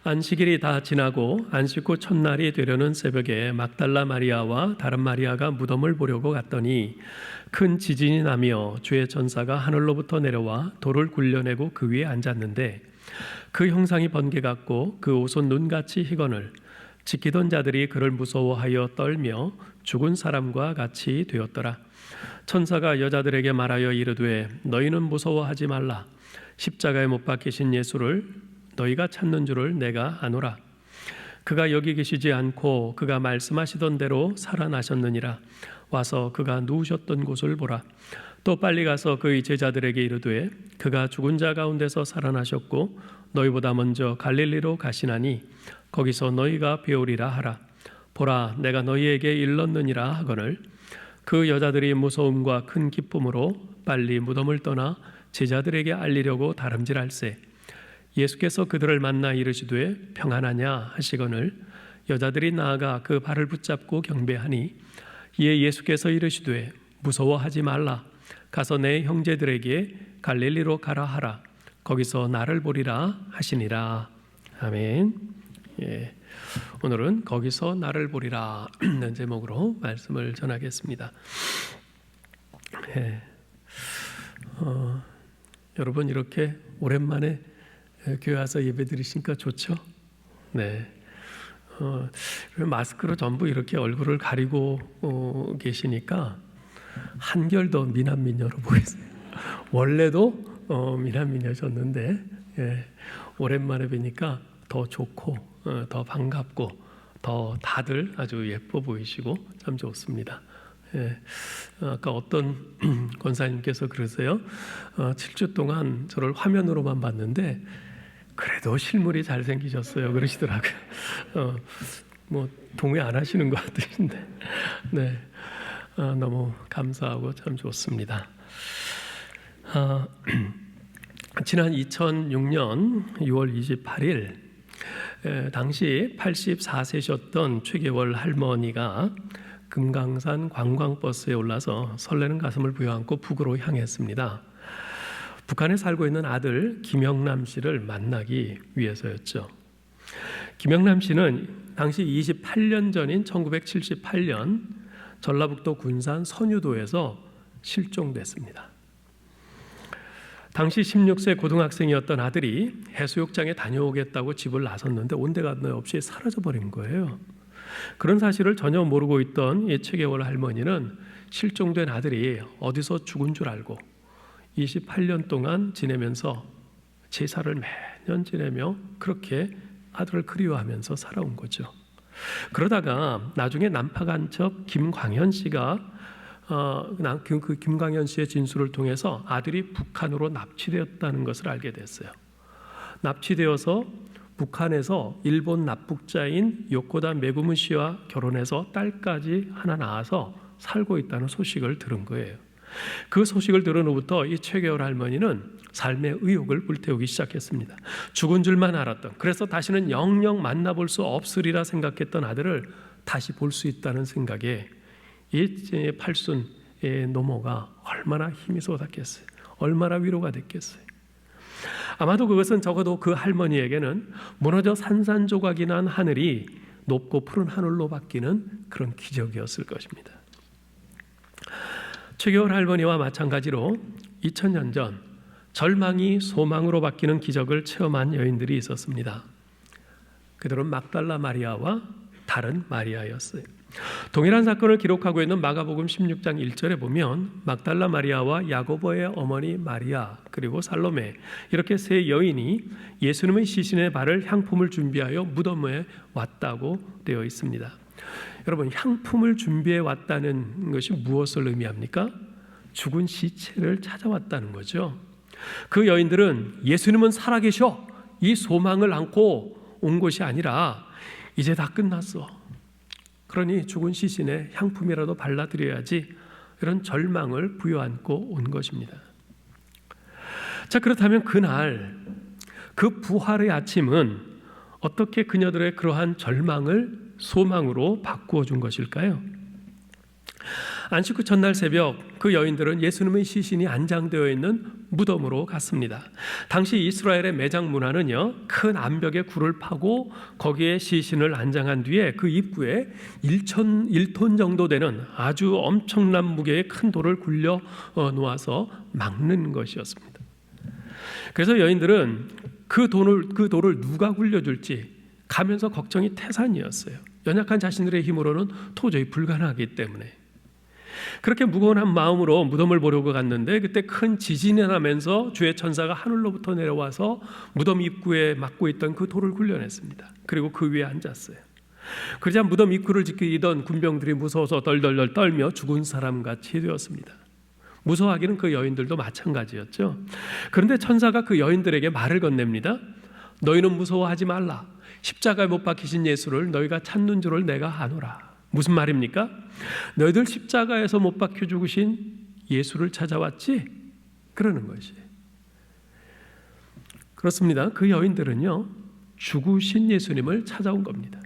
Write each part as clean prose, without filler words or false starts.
안식일이 다 지나고 안식 후 첫날이 되려는 새벽에 막달라 마리아와 다른 마리아가 무덤을 보려고 갔더니 큰 지진이 나며 주의 전사가 하늘로부터 내려와 돌을 굴려내고 그 위에 앉았는데 그 형상이 번개 같고 그 옷은 눈같이 희거늘 지키던 자들이 그를 무서워하여 떨며 죽은 사람과 같이 되었더라. 천사가 여자들에게 말하여 이르되 너희는 무서워하지 말라. 십자가에 못 박히신 예수를 너희가 찾는 줄을 내가 아노라. 그가 여기 계시지 않고 그가 말씀하시던 대로 살아나셨느니라. 와서 그가 누우셨던 곳을 보라. 또 빨리 가서 그의 제자들에게 이르되 그가 죽은 자 가운데서 살아나셨고 너희보다 먼저 갈릴리로 가시나니 거기서 너희가 배우리라 하라. 보라, 내가 너희에게 일렀느니라 하거늘 그 여자들이 무서움과 큰 기쁨으로 빨리 무덤을 떠나 제자들에게 알리려고 다름질할세. 예수께서 그들을 만나 이르시되 평안하냐 하시거늘 여자들이 나아가 그 발을 붙잡고 경배하니 이에 예수께서 이르시되 무서워하지 말라. 가서 내 형제들에게 갈릴리로 가라 하라. 거기서 나를 보리라 하시니라. 아멘. 예, 오늘은 거기서 나를 보리라 는 제목으로 말씀을 전하겠습니다. 예, 여러분 이렇게 오랜만에 교회 와서 예배 드리시니까 좋죠? 네. 마스크로 전부 이렇게 얼굴을 가리고 계시니까 한결 더 미남미녀로 보이세요. 원래도 미남미녀셨는데 예, 오랜만에 뵈니까 더 좋고 더 반갑고 더 다들 아주 예뻐 보이시고 참 좋습니다. 예, 아까 어떤 권사님께서 그러세요. 7주 동안 저를 화면으로만 봤는데 그래도 실물이 잘생기셨어요 그러시더라고요. 뭐 동의 안 하시는 것 같으신데 네, 너무 감사하고 참 좋습니다. 지난 2006년 6월 28일 당시 84세셨던 최계월 할머니가 금강산 관광버스에 올라서 설레는 가슴을 부여안고 북으로 향했습니다. 북한에 살고 있는 아들 김영남 씨를 만나기 위해서였죠. 김영남 씨는 당시 28년 전인 1978년 전라북도 군산 선유도에서 실종됐습니다. 당시 16세 고등학생이었던 아들이 해수욕장에 다녀오겠다고 집을 나섰는데 온데간데 없이 사라져버린 거예요. 그런 사실을 전혀 모르고 있던 이 최계월 할머니는 실종된 아들이 어디서 죽은 줄 알고 28년 동안 지내면서 제사를 매년 지내며 그렇게 아들을 그리워하면서 살아온 거죠. 그러다가 나중에 남파간첩 김광현 씨가 그 김광현 씨의 진술을 통해서 아들이 북한으로 납치되었다는 것을 알게 됐어요. 납치되어서 북한에서 일본 납북자인 요코다 메구무 씨와 결혼해서 딸까지 하나 낳아서 살고 있다는 소식을 들은 거예요. 그 소식을 들은 후부터 이 최계월 할머니는 삶의 의욕을 불태우기 시작했습니다. 죽은 줄만 알았던, 그래서 다시는 영영 만나볼 수 없으리라 생각했던 아들을 다시 볼 수 있다는 생각에 이 팔순의 노모가 얼마나 힘이 솟았겠어요. 얼마나 위로가 됐겠어요. 아마도 그것은 적어도 그 할머니에게는 무너져 산산조각이 난 하늘이 높고 푸른 하늘로 바뀌는 그런 기적이었을 것입니다. 최계월 할머니와 마찬가지로 2000년 전 절망이 소망으로 바뀌는 기적을 체험한 여인들이 있었습니다. 그들은 막달라 마리아와 다른 마리아였어요. 동일한 사건을 기록하고 있는 마가복음 16장 1절에 보면 막달라 마리아와 야고보의 어머니 마리아 그리고 살로메 이렇게 세 여인이 예수님의 시신의 발을 향품을 준비하여 무덤에 왔다고 되어 있습니다. 여러분, 향품을 준비해 왔다는 것이 무엇을 의미합니까? 죽은 시체를 찾아왔다는 거죠. 그 여인들은 예수님은 살아계셔 이 소망을 안고 온 것이 아니라 이제 다 끝났어, 그러니 죽은 시신에 향품이라도 발라드려야지, 이런 절망을 부여안고 온 것입니다. 자, 그렇다면 그날 그 부활의 아침은 어떻게 그녀들의 그러한 절망을 소망으로 바꾸어 준 것일까요? 안식 후 첫날 새벽 그 여인들은 예수님의 시신이 안장되어 있는 무덤으로 갔습니다. 당시 이스라엘의 매장 문화는요, 큰 암벽에 굴을 파고 거기에 시신을 안장한 뒤에 그 입구에 1톤 정도 되는 아주 엄청난 무게의 큰 돌을 굴려 놓아서 막는 것이었습니다. 그래서 여인들은 그 돌을 누가 굴려줄지 가면서 걱정이 태산이었어요. 연약한 자신들의 힘으로는 도저히 불가능하기 때문에. 그렇게 무거운 마음으로 무덤을 보려고 갔는데 그때 큰 지진이 나면서 주의 천사가 하늘로부터 내려와서 무덤 입구에 막고 있던 그 돌을 굴려냈습니다. 그리고 그 위에 앉았어요. 그러자 무덤 입구를 지키던 군병들이 무서워서 덜덜덜 떨며 죽은 사람같이 되었습니다. 무서워하기는 그 여인들도 마찬가지였죠. 그런데 천사가 그 여인들에게 말을 건넵니다. 너희는 무서워하지 말라. 십자가에 못 박히신 예수를 너희가 찾는 줄을 내가 아노라. 무슨 말입니까? 너희들 십자가에서 못 박혀 죽으신 예수를 찾아왔지? 그러는 것이. 그렇습니다. 그 여인들은요, 죽으신 예수님을 찾아온 겁니다.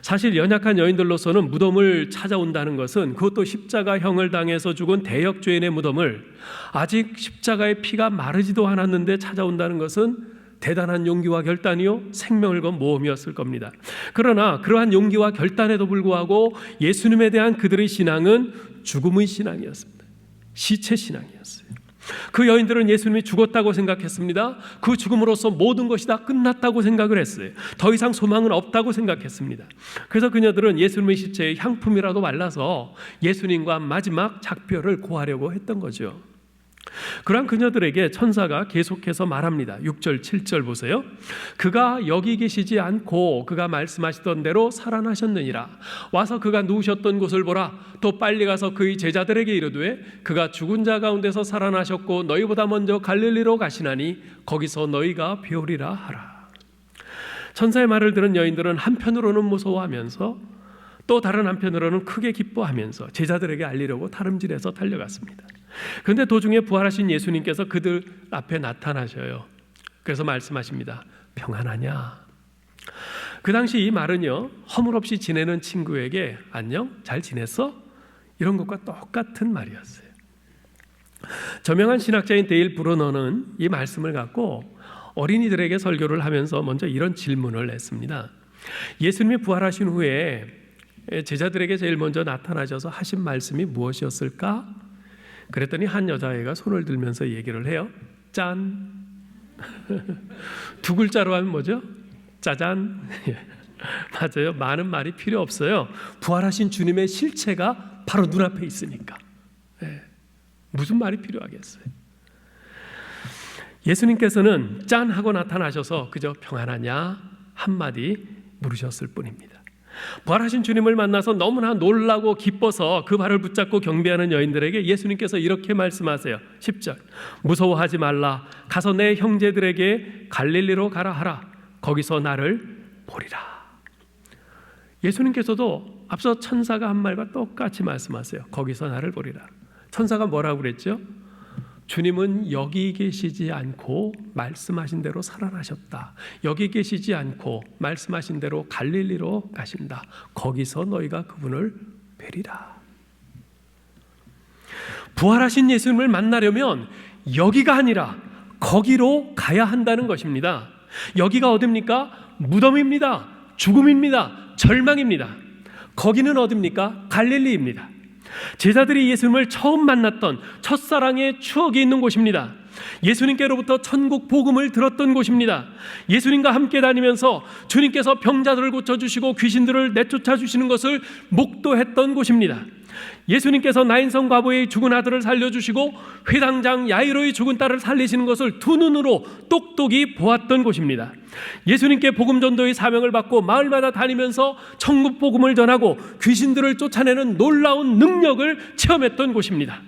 사실 연약한 여인들로서는 무덤을 찾아온다는 것은, 그것도 십자가형을 당해서 죽은 대역죄인의 무덤을 아직 십자가의 피가 마르지도 않았는데 찾아온다는 것은 대단한 용기와 결단이요, 생명을 건 모험이었을 겁니다. 그러나 그러한 용기와 결단에도 불구하고 예수님에 대한 그들의 신앙은 죽음의 신앙이었습니다. 시체 신앙이었어요. 그 여인들은 예수님이 죽었다고 생각했습니다. 그 죽음으로써 모든 것이 다 끝났다고 생각을 했어요. 더 이상 소망은 없다고 생각했습니다. 그래서 그녀들은 예수님의 시체에 향품이라도 발라서 예수님과 마지막 작별을 고하려고 했던 거죠. 그러한 그녀들에게 천사가 계속해서 말합니다. 6절 7절 보세요. 그가 여기 계시지 않고 그가 말씀하시던 대로 살아나셨느니라. 와서 그가 누우셨던 곳을 보라. 또 빨리 가서 그의 제자들에게 이르되 그가 죽은 자 가운데서 살아나셨고 너희보다 먼저 갈릴리로 가시나니 거기서 너희가 배우리라 하라. 천사의 말을 들은 여인들은 한편으로는 무서워하면서 또 다른 한편으로는 크게 기뻐하면서 제자들에게 알리려고 다름질해서 달려갔습니다. 그런데 도중에 부활하신 예수님께서 그들 앞에 나타나셔요. 그래서 말씀하십니다. 평안하냐? 그 당시 이 말은요, 허물없이 지내는 친구에게 안녕? 잘 지냈어? 이런 것과 똑같은 말이었어요. 저명한 신학자인 데일 브루너는 이 말씀을 갖고 어린이들에게 설교를 하면서 먼저 이런 질문을 했습니다. 예수님이 부활하신 후에 제자들에게 제일 먼저 나타나셔서 하신 말씀이 무엇이었을까? 그랬더니 한 여자애가 손을 들면서 얘기를 해요. 짠. 두 글자로 하면 뭐죠? 짜잔. 맞아요. 많은 말이 필요 없어요. 부활하신 주님의 실체가 바로 눈앞에 있으니까. 무슨 말이 필요하겠어요? 예수님께서는 짠 하고 나타나셔서 그저 평안하냐 한마디 물으셨을 뿐입니다. 부활하신 주님을 만나서 너무나 놀라고 기뻐서 그 발을 붙잡고 경배하는 여인들에게 예수님께서 이렇게 말씀하세요. 10절 무서워하지 말라. 가서 내 형제들에게 갈릴리로 가라 하라. 거기서 나를 보리라. 예수님께서도 앞서 천사가 한 말과 똑같이 말씀하세요. 거기서 나를 보리라. 천사가 뭐라고 그랬죠? 주님은 여기 계시지 않고 말씀하신 대로 살아나셨다. 여기 계시지 않고 말씀하신 대로 갈릴리로 가신다. 거기서 너희가 그분을 뵈리라. 부활하신 예수님을 만나려면 여기가 아니라 거기로 가야 한다는 것입니다. 여기가 어딥니까? 무덤입니다. 죽음입니다. 절망입니다. 거기는 어딥니까? 갈릴리입니다. 제자들이 예수님을 처음 만났던 첫사랑의 추억이 있는 곳입니다. 예수님께로부터 천국 복음을 들었던 곳입니다. 예수님과 함께 다니면서 주님께서 병자들을 고쳐주시고 귀신들을 내쫓아 주시는 것을 목도했던 곳입니다. 예수님께서 나인성 과부의 죽은 아들을 살려주시고 회당장 야이로의 죽은 딸을 살리시는 것을 두 눈으로 똑똑히 보았던 곳입니다. 예수님께 복음전도의 사명을 받고 마을마다 다니면서 천국 복음을 전하고 귀신들을 쫓아내는 놀라운 능력을 체험했던 곳입니다.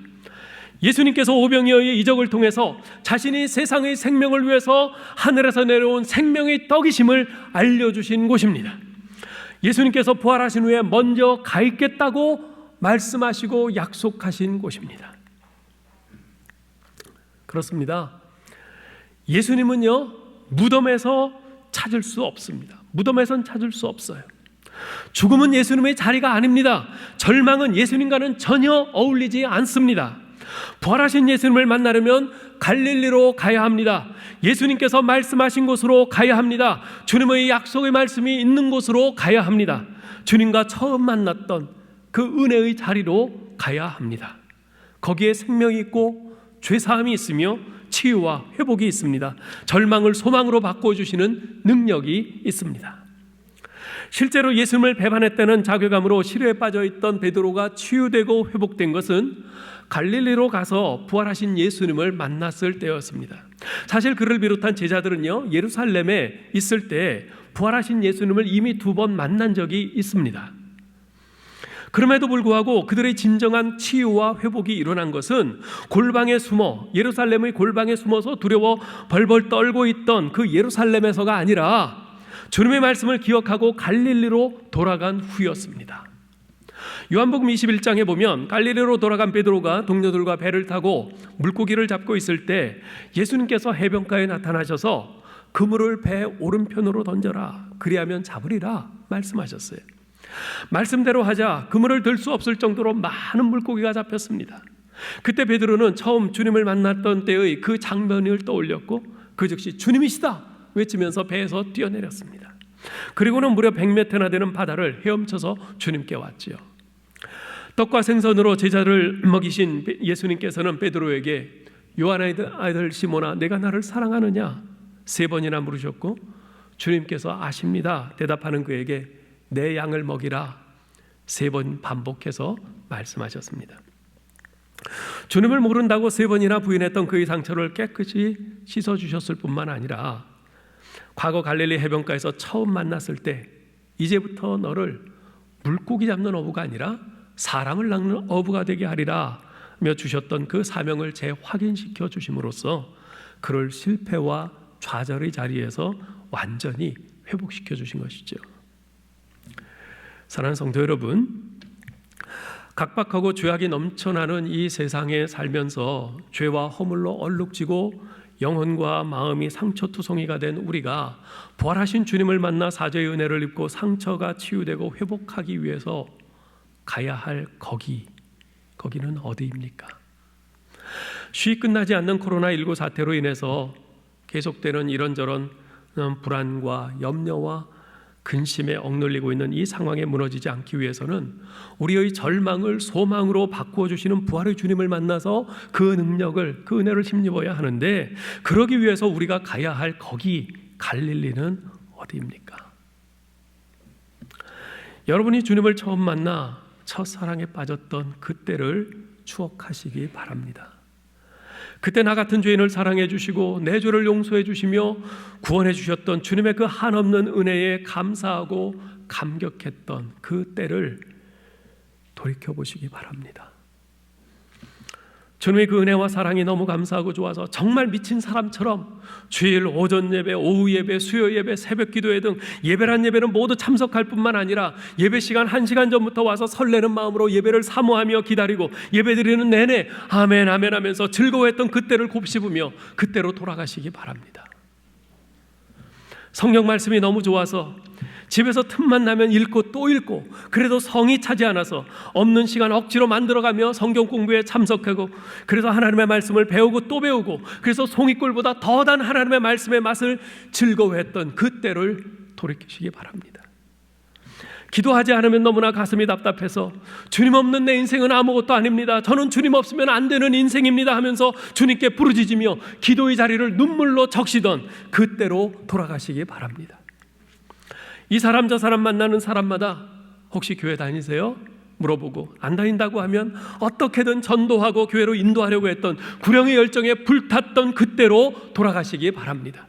예수님께서 오병이어의 이적을 통해서 자신이 세상의 생명을 위해서 하늘에서 내려온 생명의 떡이심을 알려주신 곳입니다. 예수님께서 부활하신 후에 먼저 가 있겠다고 말씀하시고 약속하신 곳입니다. 그렇습니다. 예수님은요, 무덤에서 찾을 수 없습니다. 무덤에선 찾을 수 없어요. 죽음은 예수님의 자리가 아닙니다. 절망은 예수님과는 전혀 어울리지 않습니다. 부활하신 예수님을 만나려면 갈릴리로 가야 합니다. 예수님께서 말씀하신 곳으로 가야 합니다. 주님의 약속의 말씀이 있는 곳으로 가야 합니다. 주님과 처음 만났던 그 은혜의 자리로 가야 합니다. 거기에 생명이 있고 죄사함이 있으며 치유와 회복이 있습니다. 절망을 소망으로 바꿔주시는 능력이 있습니다. 실제로 예수님을 배반했다는 자괴감으로 시련에 빠져있던 베드로가 치유되고 회복된 것은 갈릴리로 가서 부활하신 예수님을 만났을 때였습니다. 사실 그를 비롯한 제자들은요, 예루살렘에 있을 때 부활하신 예수님을 이미 2번 만난 적이 있습니다. 그럼에도 불구하고 그들의 진정한 치유와 회복이 일어난 것은 예루살렘의 골방에 숨어서 두려워 벌벌 떨고 있던 그 예루살렘에서가 아니라 주님의 말씀을 기억하고 갈릴리로 돌아간 후였습니다. 요한복음 21장에 보면 갈릴리로 돌아간 베드로가 동료들과 배를 타고 물고기를 잡고 있을 때 예수님께서 해변가에 나타나셔서 그물을 배 오른편으로 던져라, 그리하면 잡으리라 말씀하셨어요. 말씀대로 하자 그물을 들 수 없을 정도로 많은 물고기가 잡혔습니다. 그때 베드로는 처음 주님을 만났던 때의 그 장면을 떠올렸고 그 즉시 주님이시다 외치면서 배에서 뛰어내렸습니다. 그리고는 무려 100m나 되는 바다를 헤엄쳐서 주님께 왔지요. 떡과 생선으로 제자를 먹이신 예수님께서는 베드로에게 요한의 아들 시몬아, 내가 나를 사랑하느냐 3번이나 물으셨고 주님께서 아십니다 대답하는 그에게 내 양을 먹이라 3번 반복해서 말씀하셨습니다. 주님을 모른다고 3번이나 부인했던 그의 상처를 깨끗이 씻어주셨을 뿐만 아니라 과거 갈릴리 해변가에서 처음 만났을 때 이제부터 너를 물고기 잡는 어부가 아니라 사람을 낚는 어부가 되게 하리라 며 주셨던 그 사명을 재확인시켜 주심으로써 그를 실패와 좌절의 자리에서 완전히 회복시켜 주신 것이죠. 사랑하는 성도 여러분, 각박하고 죄악이 넘쳐나는 이 세상에 살면서 죄와 허물로 얼룩지고 영혼과 마음이 상처투성이가 된 우리가 부활하신 주님을 만나 사죄의 은혜를 입고 상처가 치유되고 회복하기 위해서 가야 할 거기는 어디입니까? 쉬이 끝나지 않는 코로나19 사태로 인해서 계속되는 이런저런 불안과 염려와 근심에 억눌리고 있는 이 상황에 무너지지 않기 위해서는 우리의 절망을 소망으로 바꾸어 주시는 부활의 주님을 만나서 그 능력을, 그 은혜를 힘입어야 하는데, 그러기 위해서 우리가 가야 할 갈릴리는 어디입니까? 여러분이 주님을 처음 만나 첫사랑에 빠졌던 그때를 추억하시기 바랍니다. 그때 나 같은 죄인을 사랑해 주시고 내 죄를 용서해 주시며 구원해 주셨던 주님의 그 한없는 은혜에 감사하고 감격했던 그 때를 돌이켜보시기 바랍니다. 주님의 그 은혜와 사랑이 너무 감사하고 좋아서 정말 미친 사람처럼 주일 오전 예배, 오후 예배, 수요 예배, 새벽 기도회 등 예배란 예배는 모두 참석할 뿐만 아니라 예배 시간 1시간 전부터 와서 설레는 마음으로 예배를 사모하며 기다리고 예배드리는 내내 아멘 아멘 하면서 즐거워했던 그때를 곱씹으며 그때로 돌아가시기 바랍니다. 성경 말씀이 너무 좋아서 집에서 틈만 나면 읽고 또 읽고, 그래도 성이 차지 않아서 없는 시간 억지로 만들어가며 성경 공부에 참석하고, 그래서 하나님의 말씀을 배우고 또 배우고, 그래서 송이꿀보다 더한 하나님의 말씀의 맛을 즐거워했던 그때를 돌이키시기 바랍니다. 기도하지 않으면 너무나 가슴이 답답해서 주님 없는 내 인생은 아무것도 아닙니다, 저는 주님 없으면 안 되는 인생입니다 하면서 주님께 부르짖으며 기도의 자리를 눈물로 적시던 그때로 돌아가시기 바랍니다. 이 사람 저 사람 만나는 사람마다 혹시 교회 다니세요? 물어보고 안 다닌다고 하면 어떻게든 전도하고 교회로 인도하려고 했던 구령의 열정에 불탔던 그때로 돌아가시기 바랍니다.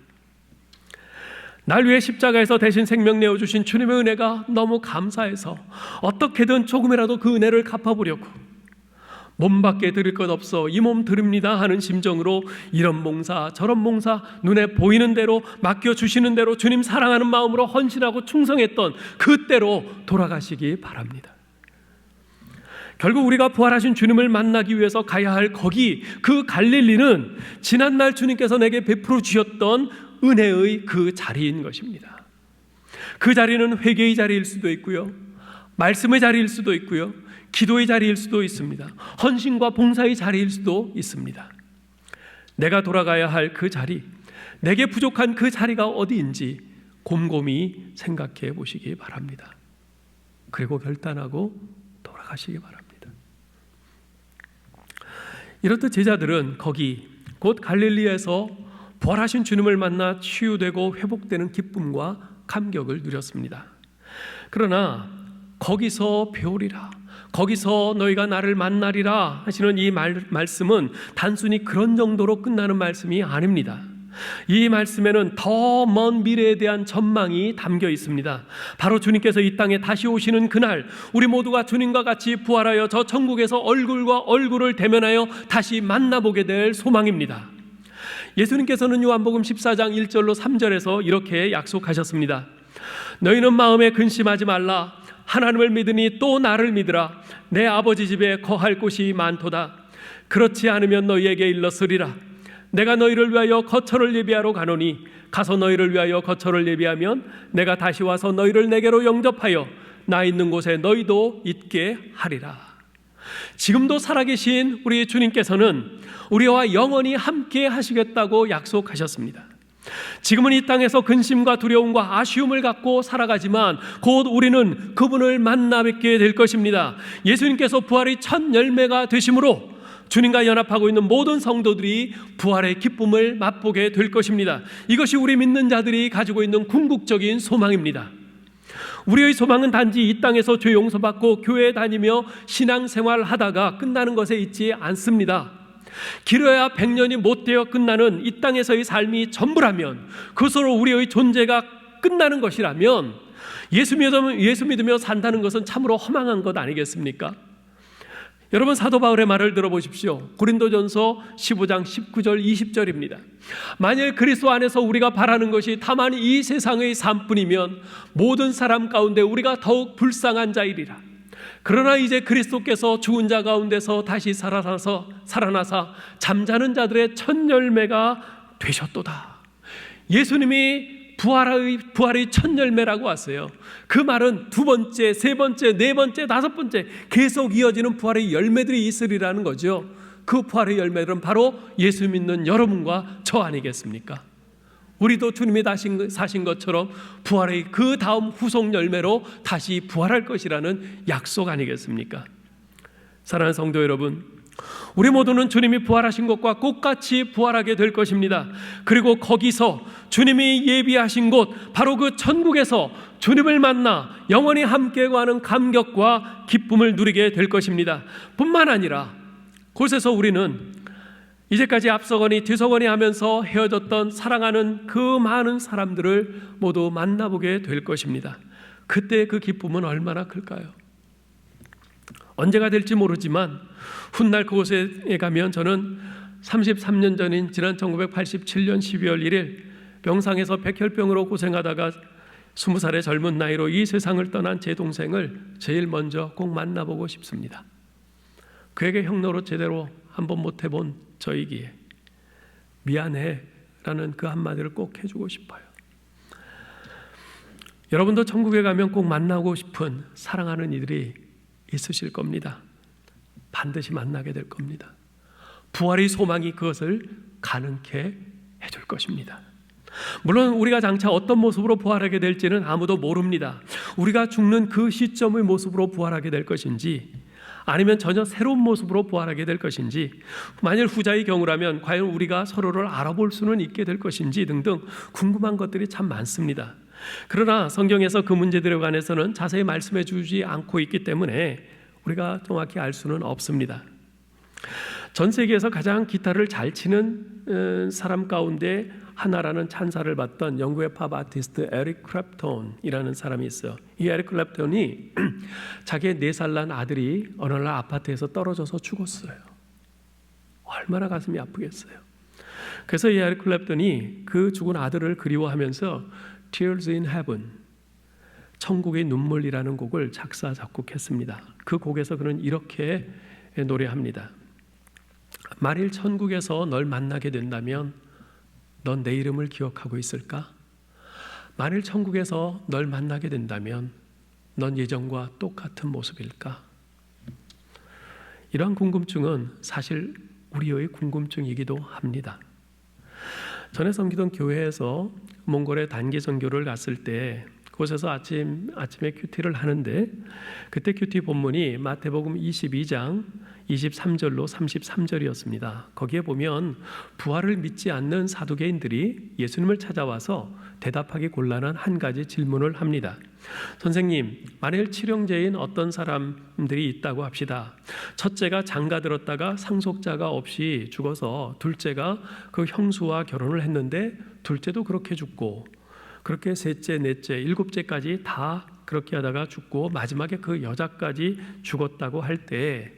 날 위해 십자가에서 대신 생명 내어주신 주님의 은혜가 너무 감사해서 어떻게든 조금이라도 그 은혜를 갚아보려고 몸밖에 드릴 것 없어 이 몸 드립니다 하는 심정으로 이런 몽사 저런 몽사 눈에 보이는 대로 맡겨주시는 대로 주님 사랑하는 마음으로 헌신하고 충성했던 그때로 돌아가시기 바랍니다. 결국 우리가 부활하신 주님을 만나기 위해서 가야 할 그 갈릴리는 지난날 주님께서 내게 베풀어 주셨던 은혜의 그 자리인 것입니다. 그 자리는 회개의 자리일 수도 있고요, 말씀의 자리일 수도 있고요, 기도의 자리일 수도 있습니다. 헌신과 봉사의 자리일 수도 있습니다. 내가 돌아가야 할 그 자리, 내게 부족한 그 자리가 어디인지 곰곰이 생각해 보시기 바랍니다. 그리고 결단하고 돌아가시기 바랍니다. 이렇듯 제자들은 거기 곧 갈릴리에서 부활하신 주님을 만나 치유되고 회복되는 기쁨과 감격을 누렸습니다. 그러나 거기서 배우리라, 거기서 너희가 나를 만나리라 하시는 이 말씀은 단순히 그런 정도로 끝나는 말씀이 아닙니다. 이 말씀에는 더 먼 미래에 대한 전망이 담겨 있습니다. 바로 주님께서 이 땅에 다시 오시는 그날, 우리 모두가 주님과 같이 부활하여 저 천국에서 얼굴과 얼굴을 대면하여 다시 만나보게 될 소망입니다. 예수님께서는 요한복음 14장 1절로 3절에서 이렇게 약속하셨습니다. 너희는 마음에 근심하지 말라. 하나님을 믿으니 또 나를 믿으라. 내 아버지 집에 거할 곳이 많도다. 그렇지 않으면 너희에게 일렀으리라. 내가 너희를 위하여 거처를 예비하러 가노니 가서 너희를 위하여 거처를 예비하면 내가 다시 와서 너희를 내게로 영접하여 나 있는 곳에 너희도 있게 하리라. 지금도 살아계신 우리 주님께서는 우리와 영원히 함께 하시겠다고 약속하셨습니다. 지금은 이 땅에서 근심과 두려움과 아쉬움을 갖고 살아가지만 곧 우리는 그분을 만나 뵙게 될 것입니다. 예수님께서 부활의 첫 열매가 되심으로 주님과 연합하고 있는 모든 성도들이 부활의 기쁨을 맛보게 될 것입니다. 이것이 우리 믿는 자들이 가지고 있는 궁극적인 소망입니다. 우리의 소망은 단지 이 땅에서 죄 용서받고 교회에 다니며 신앙생활 하다가 끝나는 것에 있지 않습니다. 길어야 100년이 못 되어 끝나는 이 땅에서의 삶이 전부라면, 그것으로 우리의 존재가 끝나는 것이라면 예수 믿으며 산다는 것은 참으로 허망한 것 아니겠습니까? 여러분, 사도 바울의 말을 들어보십시오. 고린도전서 15장 19절 20절입니다. 만일 그리스도 안에서 우리가 바라는 것이 다만 이 세상의 삶뿐이면 모든 사람 가운데 우리가 더욱 불쌍한 자이리라. 그러나 이제 그리스도께서 죽은 자 가운데서 다시 살아나사 잠자는 자들의 첫 열매가 되셨도다. 예수님이 부활의 첫 열매라고 하세요. 그 말은 두 번째, 세 번째, 네 번째, 다섯 번째 계속 이어지는 부활의 열매들이 있으리라는 거죠. 그 부활의 열매들은 바로 예수 믿는 여러분과 저 아니겠습니까? 우리도 주님이 사신 것처럼 부활의 그 다음 후속 열매로 다시 부활할 것이라는 약속 아니겠습니까? 사랑하는 성도 여러분, 우리 모두는 주님이 부활하신 것과 똑같이 부활하게 될 것입니다. 그리고 거기서 주님이 예비하신 곳, 바로 그 천국에서 주님을 만나 영원히 함께 가는 감격과 기쁨을 누리게 될 것입니다. 뿐만 아니라 그곳에서 우리는 이제까지 앞서거니 뒤서거니 하면서 헤어졌던 사랑하는 그 많은 사람들을 모두 만나보게 될 것입니다. 그때 그 기쁨은 얼마나 클까요? 언제가 될지 모르지만 훗날 그곳에 가면 저는 33년 전인 지난 1987년 12월 1일 병상에서 백혈병으로 고생하다가 20살의 젊은 나이로 이 세상을 떠난 제 동생을 제일 먼저 꼭 만나보고 싶습니다. 그에게 형노로 제대로 한번 못 해본 저이기에 미안해 라는 그 한마디를 꼭 해주고 싶어요. 여러분도 천국에 가면 꼭 만나고 싶은 사랑하는 이들이 있으실 겁니다. 반드시 만나게 될 겁니다. 부활의 소망이 그것을 가능케 해줄 것입니다. 물론 우리가 장차 어떤 모습으로 부활하게 될지는 아무도 모릅니다. 우리가 죽는 그 시점의 모습으로 부활하게 될 것인지, 아니면 전혀 새로운 모습으로 부활하게 될 것인지, 만일 후자의 경우라면 과연 우리가 서로를 알아볼 수는 있게 될 것인지 등등 궁금한 것들이 참 많습니다. 그러나 성경에서 그 문제들에 관해서는 자세히 말씀해 주지 않고 있기 때문에 우리가 정확히 알 수는 없습니다. 전 세계에서 가장 기타를 잘 치는 사람 가운데 하나라는 찬사를 받던 영국의 팝 아티스트 에릭 클랩톤이라는 사람이 있어요. 이 에릭 클랩톤이 자기의 4살 난 아들이 어느 날 아파트에서 떨어져서 죽었어요. 얼마나 가슴이 아프겠어요. 그래서 이 에릭 클랩톤이 그 죽은 아들을 그리워하면서 Tears in Heaven, 천국의 눈물이라는 곡을 작사 작곡했습니다. 그 곡에서 그는 이렇게 노래합니다. 만일 천국에서 널 만나게 된다면 넌 내 이름을 기억하고 있을까? 만일 천국에서 널 만나게 된다면 넌 예전과 똑같은 모습일까? 이러한 궁금증은 사실 우리의 궁금증이기도 합니다. 전에 섬기던 교회에서 몽골에 단기 선교를 갔을 때 그곳에서 아침에 큐티를 하는데 그때 큐티 본문이 마태복음 22장 23절로 33절이었습니다. 거기에 보면 부활을 믿지 않는 사두개인들이 예수님을 찾아와서 대답하기 곤란한 한 가지 질문을 합니다. 선생님, 만일 칠형제인 어떤 사람들이 있다고 합시다. 첫째가 장가들었다가 상속자가 없이 죽어서 둘째가 그 형수와 결혼을 했는데 둘째도 그렇게 죽고 그렇게 셋째, 넷째, 일곱째까지 다 그렇게 하다가 죽고 마지막에 그 여자까지 죽었다고 할 때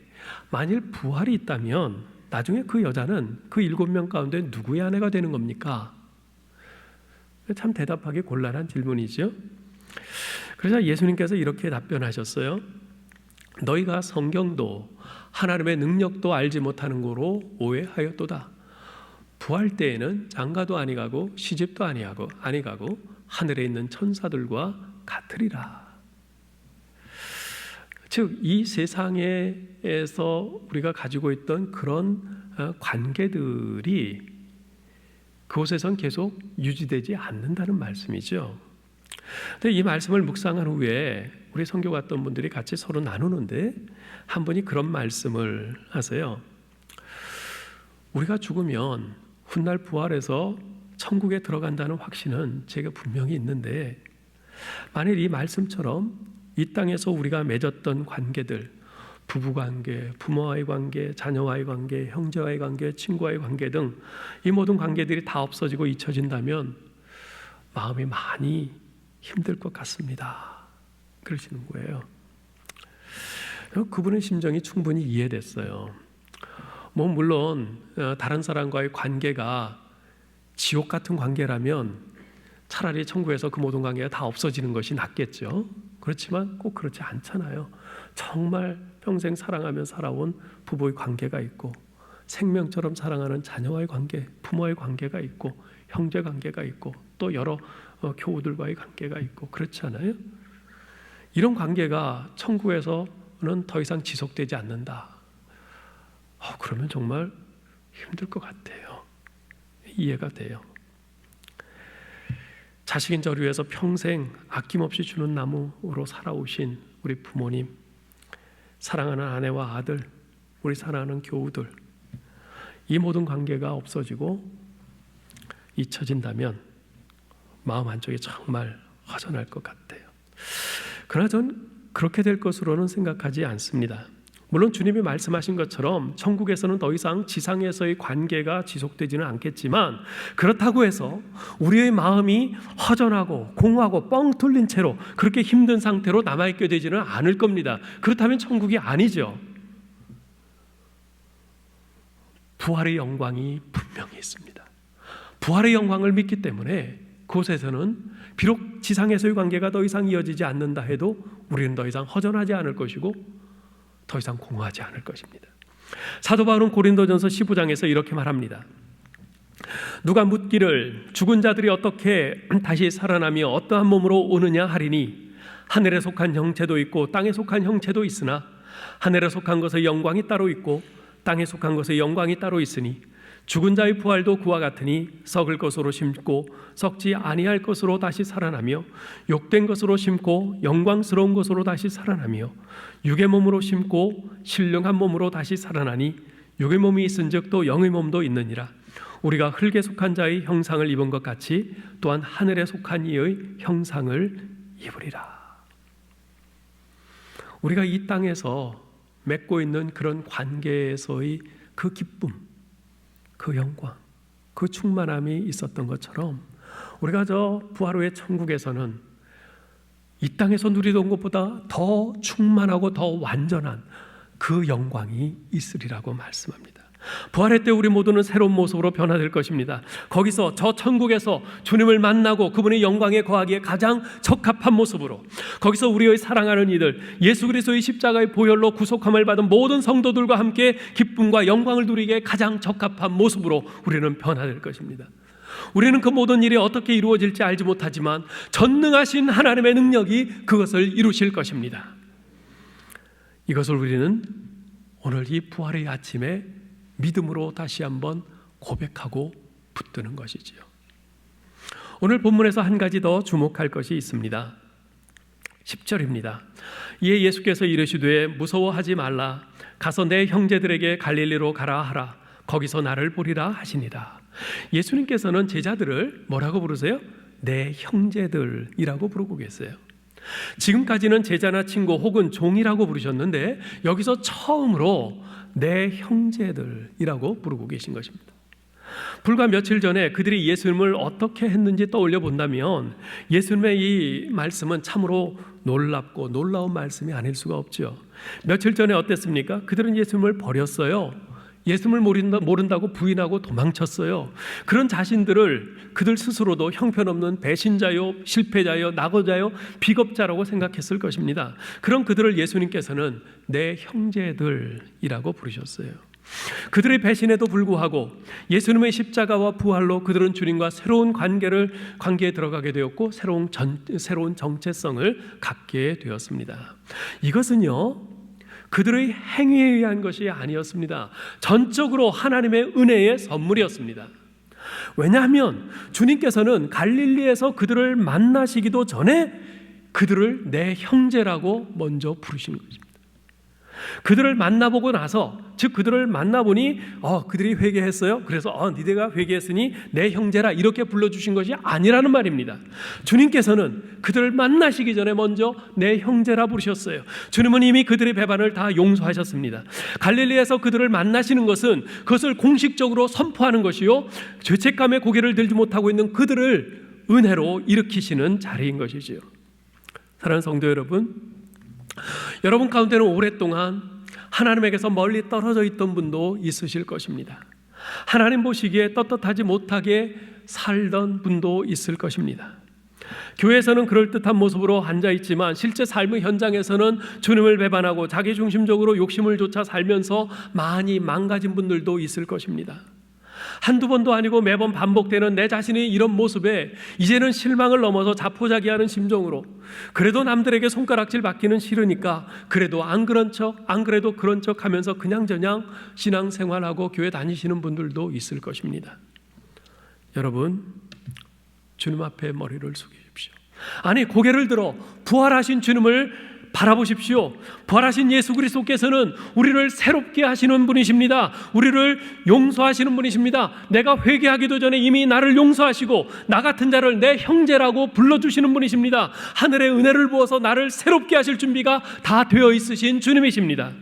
만일 부활이 있다면 나중에 그 여자는 그 7명 가운데 누구의 아내가 되는 겁니까? 참 대답하기 곤란한 질문이죠. 그래서 예수님께서 이렇게 답변하셨어요. 너희가 성경도 하나님의 능력도 알지 못하는 거로 오해하였도다. 부활 때에는 장가도 아니가고 시집도 아니가고 하늘에 있는 천사들과 같으리라. 즉 이 세상에서 우리가 가지고 있던 그런 관계들이 그곳에선 계속 유지되지 않는다는 말씀이죠. 근데 이 말씀을 묵상한 후에 우리 선교 갔던 분들이 같이 서로 나누는데 한 분이 그런 말씀을 하세요. 우리가 죽으면 훗날 부활해서 천국에 들어간다는 확신은 제가 분명히 있는데 만일 이 말씀처럼 이 땅에서 우리가 맺었던 관계들, 부부관계, 부모와의 관계, 자녀와의 관계, 형제와의 관계, 친구와의 관계 등 이 모든 관계들이 다 없어지고 잊혀진다면 마음이 많이 힘들 것 같습니다. 그러시는 거예요. 그분의 심정이 충분히 이해됐어요. 물론 다른 사람과의 관계가 지옥 같은 관계라면 차라리 천국에서 그 모든 관계가 다 없어지는 것이 낫겠죠. 그렇지만 꼭 그렇지 않잖아요. 정말 평생 사랑하며 살아온 부부의 관계가 있고 생명처럼 사랑하는 자녀와의 관계, 부모와의 관계가 있고 형제 관계가 있고 또 여러 교우들과의 관계가 있고 그렇잖아요. 이런 관계가 천국에서는 더 이상 지속되지 않는다. 그러면 정말 힘들 것 같아요. 이해가 돼요. 자식인 저를 위해서 평생 아낌없이 주는 나무로 살아오신 우리 부모님, 사랑하는 아내와 아들, 우리 사랑하는 교우들, 이 모든 관계가 없어지고 잊혀진다면 마음 한쪽이 정말 허전할 것 같아요. 그러나 전 그렇게 될 것으로는 생각하지 않습니다. 물론 주님이 말씀하신 것처럼 천국에서는 더 이상 지상에서의 관계가 지속되지는 않겠지만 그렇다고 해서 우리의 마음이 허전하고 공허하고 뻥 뚫린 채로 그렇게 힘든 상태로 남아있게 되지는 않을 겁니다. 그렇다면 천국이 아니죠. 부활의 영광이 분명히 있습니다. 부활의 영광을 믿기 때문에 그곳에서는 비록 지상에서의 관계가 더 이상 이어지지 않는다 해도 우리는 더 이상 허전하지 않을 것이고 더 이상 공허하지 않을 것입니다. 사도 바울은 고린도전서 15장에서 이렇게 말합니다. 누가 묻기를 죽은 자들이 어떻게 다시 살아나며 어떠한 몸으로 오느냐 하리니 하늘에 속한 형체도 있고 땅에 속한 형체도 있으나 하늘에 속한 것의 영광이 따로 있고 땅에 속한 것의 영광이 따로 있으니 죽은 자의 부활도 그와 같으니 썩을 것으로 심고 썩지 아니할 것으로 다시 살아나며 욕된 것으로 심고 영광스러운 것으로 다시 살아나며 육의 몸으로 심고 신령한 몸으로 다시 살아나니 육의 몸이 있은즉 또 영의 몸도 있느니라. 우리가 흙에 속한 자의 형상을 입은 것 같이 또한 하늘에 속한 이의 형상을 입으리라. 우리가 이 땅에서 맺고 있는 그런 관계에서의 그 기쁨, 그 영광, 그 충만함이 있었던 것처럼 우리가 저 부활 후의 천국에서는 이 땅에서 누리던 것보다 더 충만하고 더 완전한 그 영광이 있으리라고 말씀합니다. 부활의 때 우리 모두는 새로운 모습으로 변화될 것입니다. 거기서 저 천국에서 주님을 만나고 그분의 영광에 거하기에 가장 적합한 모습으로 거기서 우리의 사랑하는 이들 예수 그리스도의 십자가의 보혈로 구속함을 받은 모든 성도들과 함께 기쁨과 영광을 누리기에 가장 적합한 모습으로 우리는 변화될 것입니다. 우리는 그 모든 일이 어떻게 이루어질지 알지 못하지만 전능하신 하나님의 능력이 그것을 이루실 것입니다. 이것을 우리는 오늘 이 부활의 아침에 믿음으로 다시 한번 고백하고 붙드는 것이지요. 오늘 본문에서 한 가지 더 주목할 것이 있습니다. 10절입니다. 이에 예수께서 이르시되 무서워하지 말라. 가서 내 형제들에게 갈릴리로 가라 하라. 거기서 나를 보리라 하시니라. 예수님께서는 제자들을 뭐라고 부르세요? 내 형제들이라고 부르고 계세요. 지금까지는 제자나 친구 혹은 종이라고 부르셨는데 여기서 처음으로 내 형제들이라고 부르고 계신 것입니다. 불과 며칠 전에 그들이 예수님을 어떻게 했는지 떠올려 본다면 예수님의 이 말씀은 참으로 놀랍고 놀라운 말씀이 아닐 수가 없죠. 며칠 전에 어땠습니까? 그들은 예수님을 버렸어요. 예수님을 모른다고 부인하고 도망쳤어요. 그런 자신들을 그들 스스로도 형편없는 배신자요, 실패자요, 낙오자요, 비겁자라고 생각했을 것입니다. 그런 그들을 예수님께서는 내 형제들이라고 부르셨어요. 그들의 배신에도 불구하고 예수님의 십자가와 부활로 그들은 주님과 새로운 관계에 들어가게 되었고 새로운 정체성을 갖게 되었습니다. 이것은요, 그들의 행위에 의한 것이 아니었습니다. 전적으로 하나님의 은혜의 선물이었습니다. 왜냐하면 주님께서는 갈릴리에서 그들을 만나시기도 전에 그들을 내 형제라고 먼저 부르신 것입니다. 그들을 만나보고 나서, 즉 그들을 만나보니 그들이 회개했어요. 그래서 니네가 회개했으니 내 형제라 이렇게 불러주신 것이 아니라는 말입니다. 주님께서는 그들을 만나시기 전에 먼저 내 형제라 부르셨어요. 주님은 이미 그들의 배반을 다 용서하셨습니다. 갈릴리에서 그들을 만나시는 것은 그것을 공식적으로 선포하는 것이요, 죄책감에 고개를 들지 못하고 있는 그들을 은혜로 일으키시는 자리인 것이지요. 사랑하는 성도 여러분, 여러분 가운데는 오랫동안 하나님에게서 멀리 떨어져 있던 분도 있으실 것입니다. 하나님 보시기에 떳떳하지 못하게 살던 분도 있을 것입니다. 교회에서는 그럴듯한 모습으로 앉아있지만 실제 삶의 현장에서는 주님을 배반하고 자기중심적으로 욕심을 좇아 살면서 많이 망가진 분들도 있을 것입니다. 한두 번도 아니고 매번 반복되는 내 자신의 이런 모습에 이제는 실망을 넘어서 자포자기하는 심정으로, 그래도 남들에게 손가락질 받기는 싫으니까 그래도 안 그런 척 안 그래도 그런 척 하면서 그냥저냥 신앙생활하고 교회 다니시는 분들도 있을 것입니다. 여러분, 주님 앞에 머리를 숙이십시오. 아니, 고개를 들어 부활하신 주님을 바라보십시오. 부활하신 예수 그리스도께서는 우리를 새롭게 하시는 분이십니다. 우리를 용서하시는 분이십니다. 내가 회개하기도 전에 이미 나를 용서하시고 나 같은 자를 내 형제라고 불러주시는 분이십니다. 하늘의 은혜를 부어서 나를 새롭게 하실 준비가 다 되어 있으신 주님이십니다.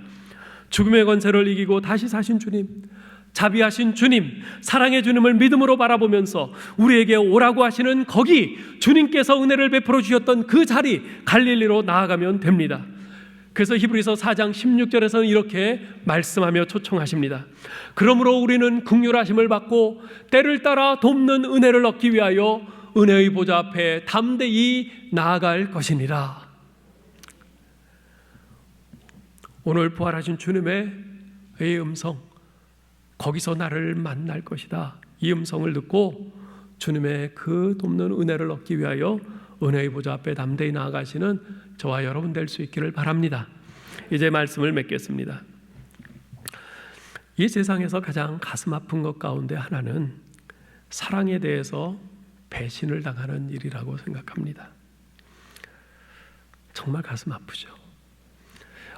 죽음의 권세를 이기고 다시 사신 주님, 자비하신 주님, 사랑의 주님을 믿음으로 바라보면서 우리에게 오라고 하시는 거기, 주님께서 은혜를 베풀어 주셨던 그 자리 갈릴리로 나아가면 됩니다. 그래서 히브리서 4장 16절에서는 이렇게 말씀하며 초청하십니다. 그러므로 우리는 긍휼하심을 받고 때를 따라 돕는 은혜를 얻기 위하여 은혜의 보좌 앞에 담대히 나아갈 것이니라. 오늘 부활하신 주님의 음성, 거기서 나를 만날 것이다, 이 음성을 듣고 주님의 그 돕는 은혜를 얻기 위하여 은혜의 보좌 앞에 담대히 나아가시는 저와 여러분 될 수 있기를 바랍니다. 이제 말씀을 맺겠습니다. 이 세상에서 가장 가슴 아픈 것 가운데 하나는 사랑에 대해서 배신을 당하는 일이라고 생각합니다. 정말 가슴 아프죠.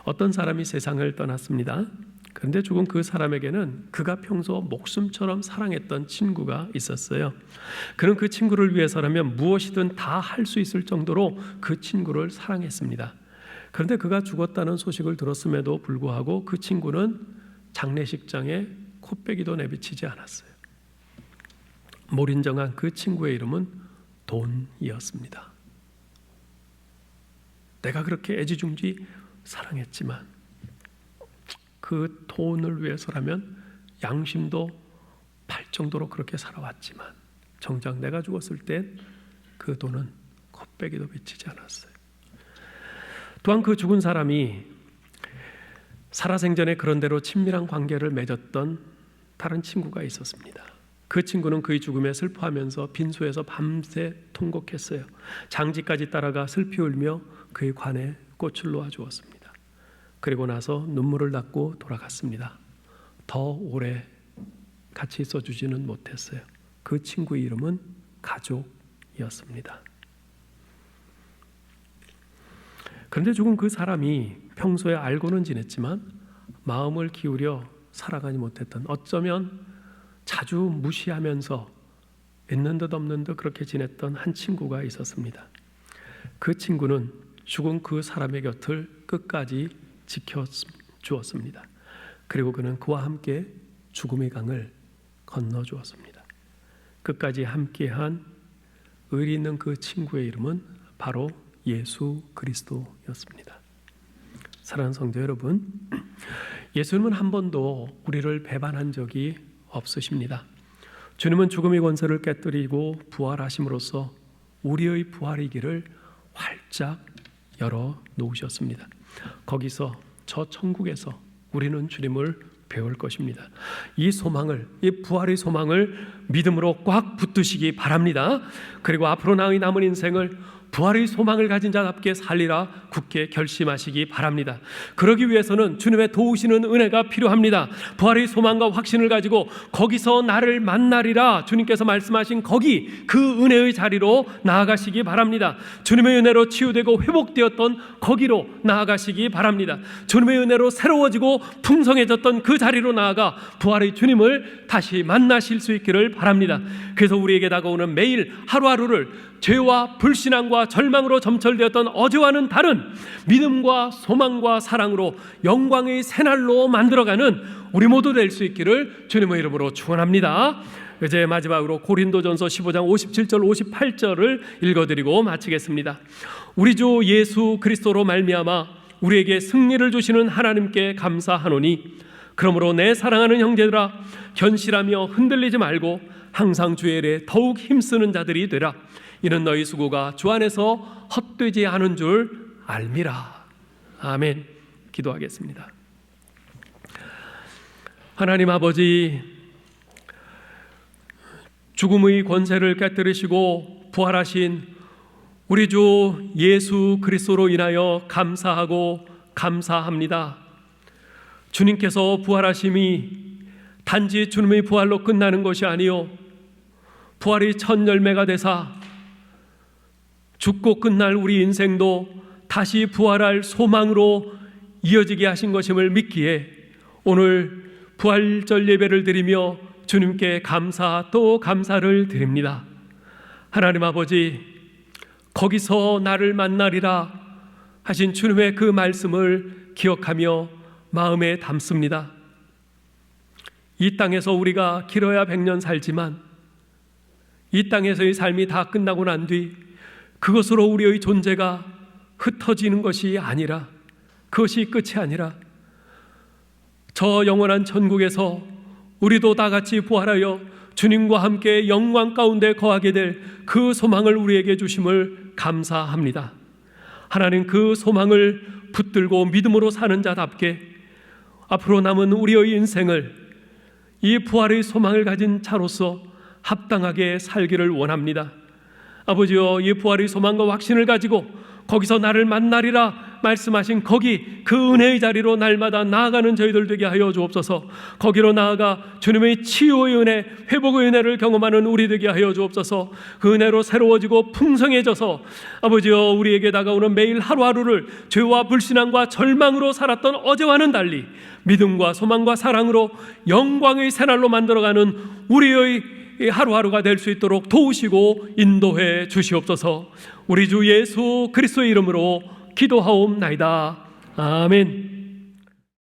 어떤 사람이 세상을 떠났습니다. 그런데 죽은 그 사람에게는 그가 평소 목숨처럼 사랑했던 친구가 있었어요. 그는 그 친구를 위해서라면 무엇이든 다 할 수 있을 정도로 그 친구를 사랑했습니다. 그런데 그가 죽었다는 소식을 들었음에도 불구하고 그 친구는 장례식장에 코빼기도 내비치지 않았어요. 몰인정한 그 친구의 이름은 돈이었습니다. 내가 그렇게 애지중지 사랑했지만 그 돈을 위해서라면 양심도 팔 정도로 그렇게 살아왔지만 정작 내가 죽었을 땐 그 돈은 코빼기도 비치지 않았어요. 또한 그 죽은 사람이 살아생전에 그런 대로 친밀한 관계를 맺었던 다른 친구가 있었습니다. 그 친구는 그의 죽음에 슬퍼하면서 빈소에서 밤새 통곡했어요. 장지까지 따라가 슬피 울며 그의 관에 꽃을 놓아 주었습니다. 그리고 나서 눈물을 닦고 돌아갔습니다. 더 오래 같이 있어주지는 못했어요. 그 친구의 이름은 가족이었습니다. 그런데 죽은 그 사람이 평소에 알고는 지냈지만 마음을 기울여 살아가지 못했던, 어쩌면 자주 무시하면서 있는 듯 없는 듯 그렇게 지냈던 한 친구가 있었습니다. 그 친구는 죽은 그 사람의 곁을 끝까지 지켜주었습니다. 그리고 그는 그와 함께 죽음의 강을 건너주었습니다. 끝까지 함께한 의리 있는 그 친구의 이름은 바로 예수 그리스도였습니다. 사랑하는 성도 여러분, 예수님은 한 번도 우리를 배반한 적이 없으십니다. 주님은 죽음의 권세를 깨뜨리고 부활하심으로써 우리의 부활의 길을 활짝 열어 놓으셨습니다. 거기서, 저 천국에서 우리는 주님을 배울 것입니다. 이 소망을, 이 부활의 소망을 믿음으로 꽉 붙드시기 바랍니다. 그리고 앞으로 나의 남은 인생을 부활의 소망을 가진 자답게 살리라 굳게 결심하시기 바랍니다. 그러기 위해서는 주님의 도우시는 은혜가 필요합니다. 부활의 소망과 확신을 가지고 거기서 나를 만나리라 주님께서 말씀하신 거기, 그 은혜의 자리로 나아가시기 바랍니다. 주님의 은혜로 치유되고 회복되었던 거기로 나아가시기 바랍니다. 주님의 은혜로 새로워지고 풍성해졌던 그 자리로 나아가 부활의 주님을 다시 만나실 수 있기를 바랍니다. 그래서 우리에게 다가오는 매일 하루하루를 죄와 불신앙과 절망으로 점철되었던 어제와는 다른 믿음과 소망과 사랑으로 영광의 새날로 만들어가는 우리 모두 될 수 있기를 주님의 이름으로 축원합니다. 이제 마지막으로 고린도전서 15장 57절 58절을 읽어드리고 마치겠습니다. 우리 주 예수 그리스도로 말미암아 우리에게 승리를 주시는 하나님께 감사하노니, 그러므로 내 사랑하는 형제들아, 견실하며 흔들리지 말고 항상 주의 일에 더욱 힘쓰는 자들이 되라. 이는 너희 수고가 주 안에서 헛되지 않은 줄 알미라. 아멘. 기도하겠습니다. 하나님 아버지, 죽음의 권세를 깨뜨리시고 부활하신 우리 주 예수 그리스도로 인하여 감사하고 감사합니다. 주님께서 부활하심이 단지 주님의 부활로 끝나는 것이 아니요, 부활이 첫 열매가 되사 죽고 끝날 우리 인생도 다시 부활할 소망으로 이어지게 하신 것임을 믿기에 오늘 부활절 예배를 드리며 주님께 감사 또 감사를 드립니다. 하나님 아버지, 거기서 나를 만나리라 하신 주님의 그 말씀을 기억하며 마음에 담습니다. 이 땅에서 우리가 길어야 100년 살지만 이 땅에서의 삶이 다 끝나고 난 뒤 그것으로 우리의 존재가 흩어지는 것이 아니라, 그것이 끝이 아니라 저 영원한 천국에서 우리도 다 같이 부활하여 주님과 함께 영광 가운데 거하게 될 그 소망을 우리에게 주심을 감사합니다. 하나님, 그 소망을 붙들고 믿음으로 사는 자답게 앞으로 남은 우리의 인생을 이 부활의 소망을 가진 자로서 합당하게 살기를 원합니다. 아버지여, 이 부활의 소망과 확신을 가지고 거기서 나를 만나리라 말씀하신 거기, 그 은혜의 자리로 날마다 나아가는 저희들 되게 하여 주옵소서. 거기로 나아가 주님의 치유의 은혜, 회복의 은혜를 경험하는 우리 되게 하여 주옵소서. 그 은혜로 새로워지고 풍성해져서 아버지여, 우리에게 다가오는 매일 하루하루를 죄와 불신앙과 절망으로 살았던 어제와는 달리 믿음과 소망과 사랑으로 영광의 새날로 만들어가는 우리의 하루하루가 될 수 있도록 도우시고 인도해 주시옵소서. 우리 주 예수 그리스도의 이름으로 기도하옵나이다. 아멘.